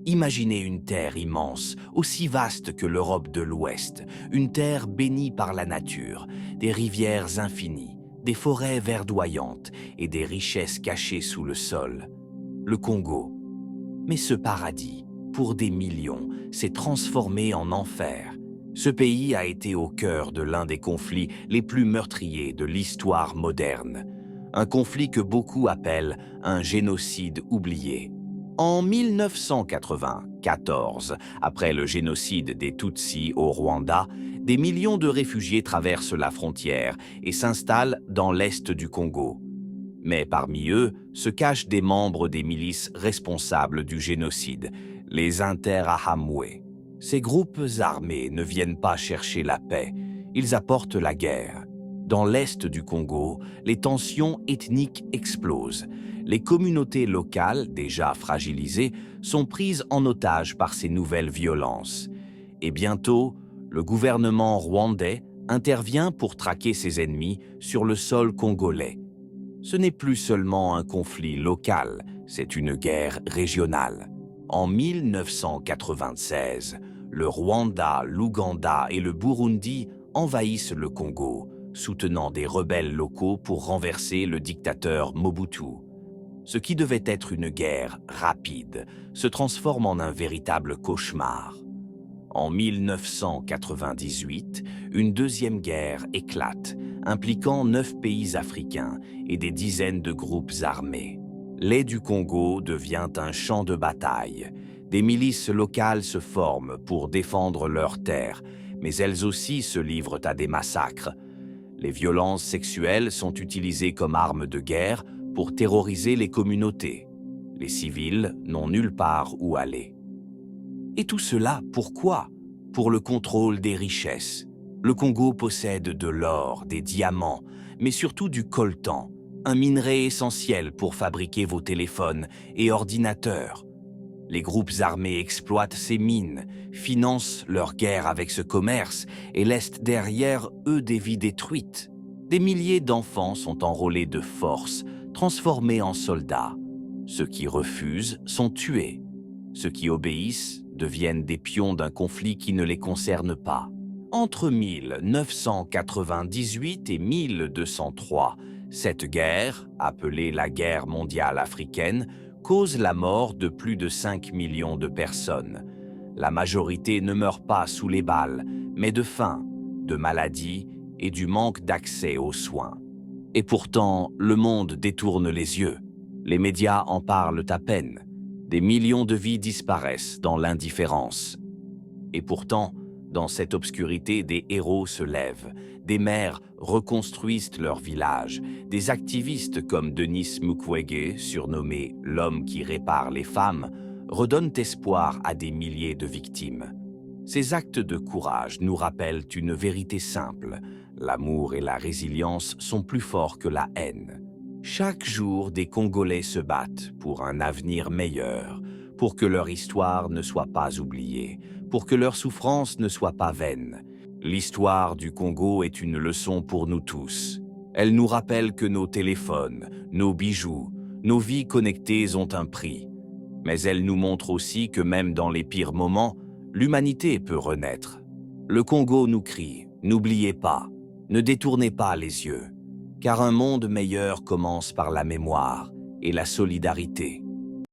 Imaginez une terre immense, aussi vaste que l'Europe de l'Ouest, une terre bénie par la nature, des rivières infinies, des forêts verdoyantes et des richesses cachées sous le sol. Le Congo. Mais ce paradis, pour des millions, s'est transformé en enfer. Ce pays a été au cœur de l'un des conflits les plus meurtriers de l'histoire moderne. Un conflit que beaucoup appellent un génocide oublié. En 1994, après le génocide des Tutsis au Rwanda, des millions de réfugiés traversent la frontière et s'installent dans l'est du Congo. Mais parmi eux se cachent des membres des milices responsables du génocide, les Interahamwe. Ces groupes armés ne viennent pas chercher la paix, ils apportent la guerre. Dans l'est du Congo, les tensions ethniques explosent. Les communautés locales, déjà fragilisées, sont prises en otage par ces nouvelles violences. Et bientôt, le gouvernement rwandais intervient pour traquer ses ennemis sur le sol congolais. Ce n'est plus seulement un conflit local, c'est une guerre régionale. En 1996, le Rwanda, l'Ouganda et le Burundi envahissent le Congo, soutenant des rebelles locaux pour renverser le dictateur Mobutu. Ce qui devait être une guerre rapide se transforme en un véritable cauchemar. En 1998, une deuxième guerre éclate, impliquant 9 pays africains et des dizaines de groupes armés. L'est du Congo devient un champ de bataille. Des milices locales se forment pour défendre leurs terres, mais elles aussi se livrent à des massacres. Les violences sexuelles sont utilisées comme armes de guerre pour terroriser les communautés. Les civils n'ont nulle part où aller. Et tout cela, pourquoi? Pour le contrôle des richesses. Le Congo possède de l'or, des diamants, mais surtout du coltan, un minerai essentiel pour fabriquer vos téléphones et ordinateurs. Les groupes armés exploitent ces mines, financent leur guerre avec ce commerce et laissent derrière eux des vies détruites. Des milliers d'enfants sont enrôlés de force, transformés en soldats. Ceux qui refusent sont tués. Ceux qui obéissent deviennent des pions d'un conflit qui ne les concerne pas. Entre 1998 et 1203, cette guerre, appelée la guerre mondiale africaine, cause la mort de plus de 5 millions de personnes. La majorité ne meurt pas sous les balles, mais de faim, de maladies et du manque d'accès aux soins. Et pourtant, le monde détourne les yeux. Les médias en parlent à peine. Des millions de vies disparaissent dans l'indifférence. Et pourtant, dans cette obscurité, des héros se lèvent, des maires reconstruisent leur village, des activistes comme Denis Mukwege, surnommé « l'homme qui répare les femmes », redonnent espoir à des milliers de victimes. Ces actes de courage nous rappellent une vérité simple: l'amour et la résilience sont plus forts que la haine. Chaque jour, des Congolais se battent pour un avenir meilleur, pour que leur histoire ne soit pas oubliée, pour que leur souffrance ne soit pas vaine. L'histoire du Congo est une leçon pour nous tous. Elle nous rappelle que nos téléphones, nos bijoux, nos vies connectées ont un prix. Mais elle nous montre aussi que même dans les pires moments, l'humanité peut renaître. Le Congo nous crie « N'oubliez pas, ne détournez pas les yeux ». Car un monde meilleur commence par la mémoire et la solidarité.